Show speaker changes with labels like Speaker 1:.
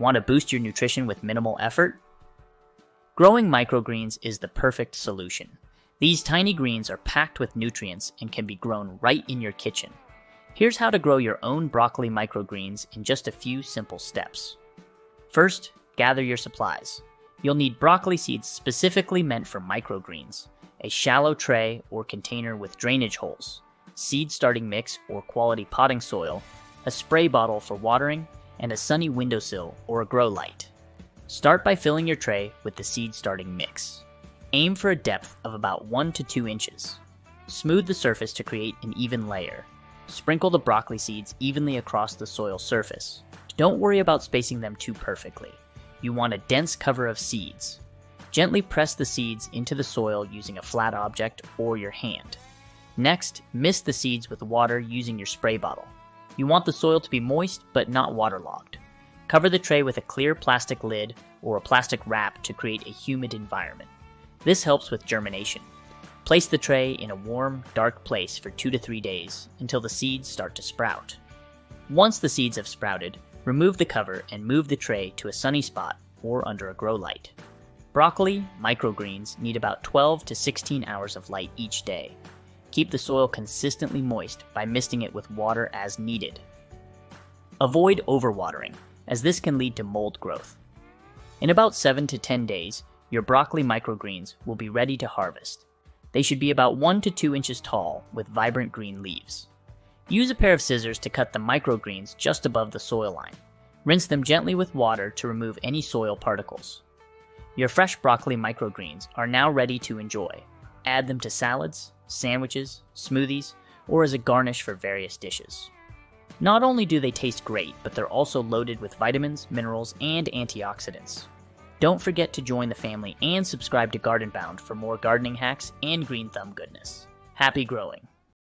Speaker 1: Want to boost your nutrition with minimal effort? Growing microgreens is the perfect solution. These tiny greens are packed with nutrients and can be grown right in your kitchen. Here's how to grow your own broccoli microgreens in just a few simple steps. First, gather your supplies. You'll need broccoli seeds specifically meant for microgreens, a shallow tray or container with drainage holes, seed starting mix or quality potting soil, a spray bottle for watering, and a sunny windowsill or a grow light. Start by filling your tray with the seed starting mix. Aim for a depth of about 1 to 2 inches. Smooth the surface to create an even layer. Sprinkle the broccoli seeds evenly across the soil surface. Don't worry about spacing them too perfectly. You want a dense cover of seeds. Gently press the seeds into the soil using a flat object or your hand. Next, mist the seeds with water using your spray bottle. You want the soil to be moist but not waterlogged. Cover the tray with a clear plastic lid or a plastic wrap to create a humid environment. This helps with germination. Place the tray in a warm, dark place for 2 to 3 days until the seeds start to sprout. Once the seeds have sprouted, remove the cover and move the tray to a sunny spot or under a grow light. Broccoli microgreens need about 12 to 16 hours of light each day. Keep the soil consistently moist by misting it with water as needed. Avoid overwatering, as this can lead to mold growth. In about 7 to 10 days, your broccoli microgreens will be ready to harvest. They should be about 1 to 2 inches tall with vibrant green leaves. Use a pair of scissors to cut the microgreens just above the soil line. Rinse them gently with water to remove any soil particles. Your fresh broccoli microgreens are now ready to enjoy. Add them to salads, sandwiches, smoothies, or as a garnish for various dishes. Not only do they taste great, but they're also loaded with vitamins, minerals, and antioxidants. Don't forget to join the family and subscribe to Garden Bound for more gardening hacks and green thumb goodness. Happy growing!